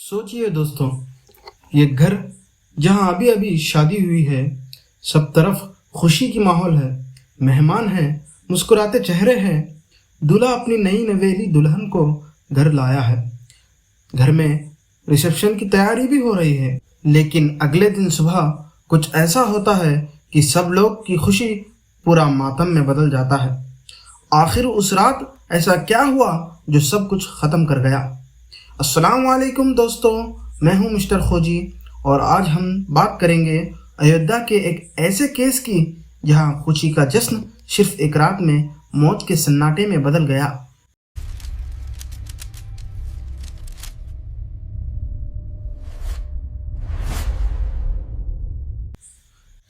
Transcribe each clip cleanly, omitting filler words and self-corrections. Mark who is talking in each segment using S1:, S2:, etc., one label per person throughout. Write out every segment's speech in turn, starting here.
S1: सोचिए दोस्तों, ये घर जहाँ अभी अभी शादी हुई है, सब तरफ खुशी की माहौल है, मेहमान हैं, मुस्कुराते चेहरे हैं। दूल्हा अपनी नई नवेली दुल्हन को घर लाया है। घर में रिसेप्शन की तैयारी भी हो रही है, लेकिन अगले दिन सुबह कुछ ऐसा होता है कि सब लोग की खुशी पूरा मातम में बदल जाता है। आखिर उस रात ऐसा क्या हुआ जो सब कुछ ख़त्म कर गया। अस्सलाम वालेकुम दोस्तों, मैं हूं मिस्टर खोजी और आज हम बात करेंगे अयोध्या के एक ऐसे केस की जहां खुशी का जश्न सिर्फ एक रात में मौत के सन्नाटे में बदल गया।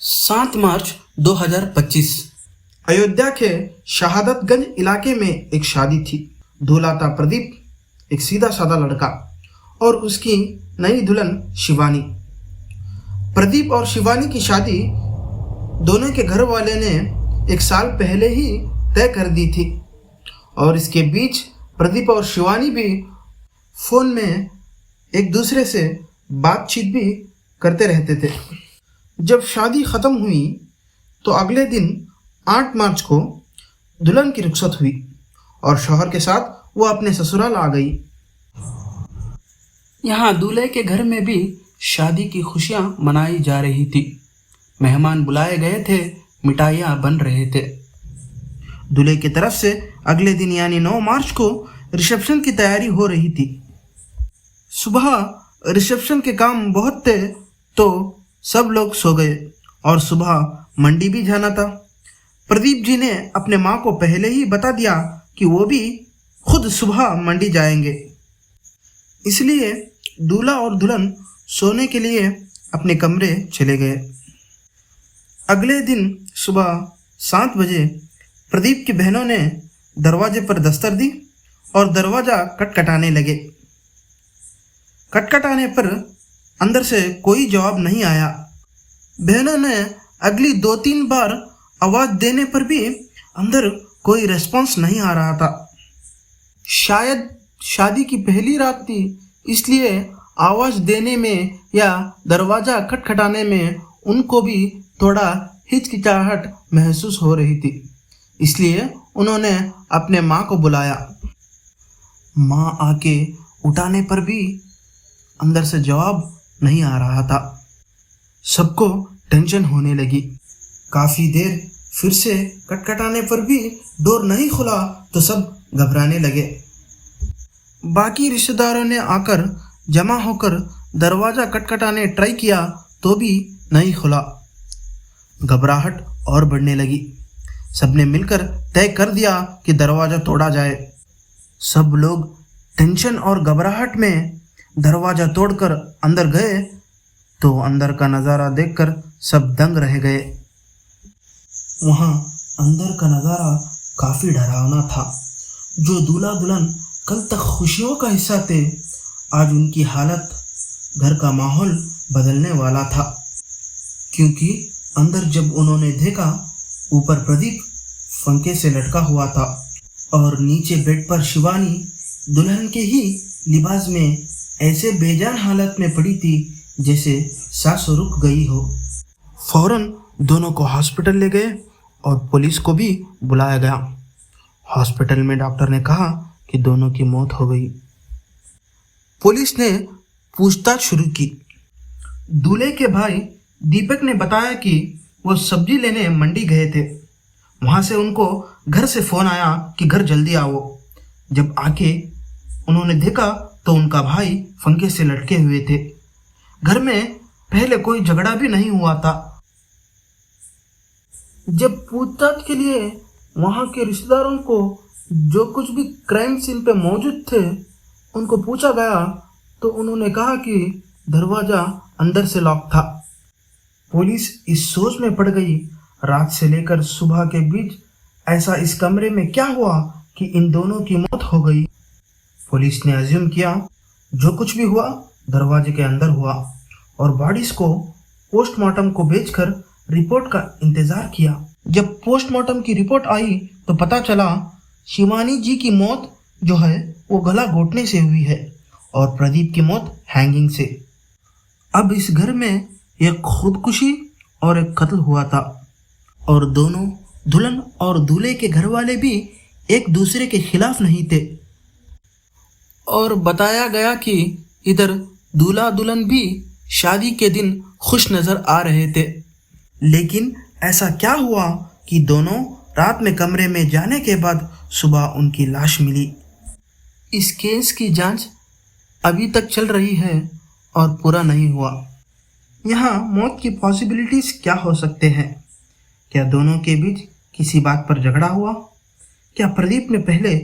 S1: 7 मार्च 2025 अयोध्या के शहादतगंज इलाके में एक शादी थी। दूल्हा था प्रदीप, एक सीधा साधा लड़का, और उसकी नई दुल्हन शिवानी। प्रदीप और शिवानी की शादी दोनों के घर वाले ने 1 साल पहले ही तय कर दी थी, और इसके बीच प्रदीप और शिवानी भी फ़ोन में एक दूसरे से बातचीत भी करते रहते थे। जब शादी ख़त्म हुई तो अगले दिन 8 मार्च को दुल्हन की रुखसत हुई और शौहर के साथ वो अपने ससुराल आ गई। यहाँ दूल्हे के घर में भी शादी की खुशियाँ मनाई जा रही थी। मेहमान बुलाए गए थे, मिठाइयाँ बन रहे थे। दूल्हे की तरफ से अगले दिन यानी 9 मार्च को रिसेप्शन की तैयारी हो रही थी। सुबह रिसेप्शन के काम बहुत थे तो सब लोग सो गए और सुबह मंडी भी जाना था। प्रदीप जी ने अपने माँ को पहले ही बता दिया कि वो भी खुद सुबह मंडी जाएंगे, इसलिए दूल्हा और दुल्हन सोने के लिए अपने कमरे चले गए। अगले दिन सुबह 7 बजे प्रदीप की बहनों ने दरवाजे पर दस्तक दी और दरवाज़ा खटखटाने लगे। खटखटाने पर अंदर से कोई जवाब नहीं आया। बहनों ने अगली 2-3 बार आवाज़ देने पर भी अंदर कोई रिस्पॉन्स नहीं आ रहा था। शायद शादी की पहली रात थी, इसलिए आवाज़ देने में या दरवाज़ा खटखटाने में उनको भी थोड़ा हिचकिचाहट महसूस हो रही थी। इसलिए उन्होंने अपने माँ को बुलाया। माँ आके उठाने पर भी अंदर से जवाब नहीं आ रहा था। सबको टेंशन होने लगी। काफ़ी देर फिर से खटखटाने पर भी डोर नहीं खुला तो सब घबराने लगे। बाकी रिश्तेदारों ने आकर जमा होकर दरवाज़ा खटखटाने ट्राई किया तो भी नहीं खुला। घबराहट और बढ़ने लगी। सबने मिलकर तय कर दिया कि दरवाज़ा तोड़ा जाए। सब लोग टेंशन और घबराहट में दरवाज़ा तोड़कर अंदर गए तो अंदर का नज़ारा देखकर सब दंग रह गए। वहाँ अंदर का नज़ारा काफ़ी डरावना था। जो दूल्हा दुल्हन कल तक खुशियों का हिस्सा थे, आज उनकी हालत, घर का माहौल बदलने वाला था। क्योंकि अंदर जब उन्होंने देखा, ऊपर प्रदीप पंखे से लटका हुआ था और नीचे बेड पर शिवानी दुल्हन के ही लिबास में ऐसे बेजान हालत में पड़ी थी जैसे सांस रुक गई हो। फौरन दोनों को हॉस्पिटल ले गए और पुलिस को भी बुलाया गया। हॉस्पिटल में डॉक्टर ने कहा कि दोनों की मौत हो गई। पुलिस ने पूछताछ शुरू की। दूल्हे के भाई दीपक ने बताया कि वो सब्जी लेने मंडी गए थे। वहाँ से उनको घर से फ़ोन आया कि घर जल्दी आओ। जब आके उन्होंने देखा तो उनका भाई पंखे से लटके हुए थे। घर में पहले कोई झगड़ा भी नहीं हुआ था। जब पूछताछ के लिए वहाँ के रिश्तेदारों को जो कुछ भी क्राइम सीन पे मौजूद थे उनको पूछा गया तो उन्होंने कहा कि दरवाज़ा अंदर से लॉक था। पुलिस इस सोच में पड़ गई, रात से लेकर सुबह के बीच ऐसा इस कमरे में क्या हुआ कि इन दोनों की मौत हो गई। पुलिस ने अज्यूम किया जो कुछ भी हुआ दरवाजे के अंदर हुआ और बॉडीज को पोस्टमार्टम को भेजकर रिपोर्ट का इंतज़ार किया। जब पोस्टमार्टम की रिपोर्ट आई तो पता चला शिवानी जी की मौत जो है वो गला घोटने से हुई है और प्रदीप की मौत हैंगिंग से। अब इस घर में एक खुदकुशी और एक कत्ल हुआ था और दोनों दुल्हन और दूल्हे के घर वाले भी एक दूसरे के खिलाफ नहीं थे। और बताया गया कि इधर दूल्हा दुल्हन भी शादी के दिन खुश नजर आ रहे थे, लेकिन ऐसा क्या हुआ कि दोनों रात में कमरे में जाने के बाद सुबह उनकी लाश मिली। इस केस की जांच अभी तक चल रही है और पूरा नहीं हुआ। यहाँ मौत की पॉसिबिलिटीज क्या हो सकते हैं? क्या दोनों के बीच किसी बात पर झगड़ा हुआ? क्या प्रदीप ने पहले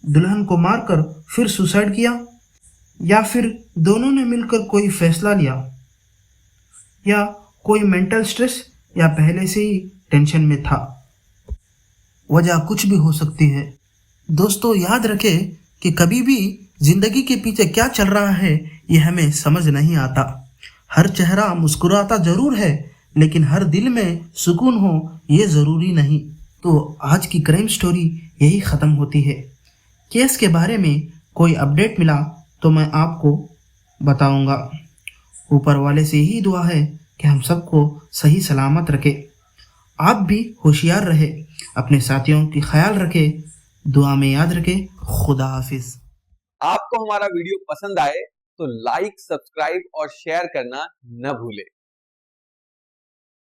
S1: दुल्हन को मारकर फिर सुसाइड किया, या फिर दोनों ने मिलकर कोई फैसला लिया, या कोई मेंटल स्ट्रेस या पहले से ही टेंशन में था? वजह कुछ भी हो सकती है। दोस्तों याद रखें कि कभी भी जिंदगी के पीछे क्या चल रहा है ये हमें समझ नहीं आता। हर चेहरा मुस्कुराता जरूर है, लेकिन हर दिल में सुकून हो ये ज़रूरी नहीं। तो आज की क्राइम स्टोरी यही ख़त्म होती है। केस के बारे में कोई अपडेट मिला तो मैं आपको बताऊंगा। ऊपर वाले से यही दुआ है कि हम सबको सही सलामत रखे। आप भी होशियार रहे, अपने साथियों की ख्याल रखे, दुआ में याद रखे। खुदा हाफिज।
S2: आपको हमारा वीडियो पसंद आए तो लाइक, सब्सक्राइब और शेयर करना न भूलें।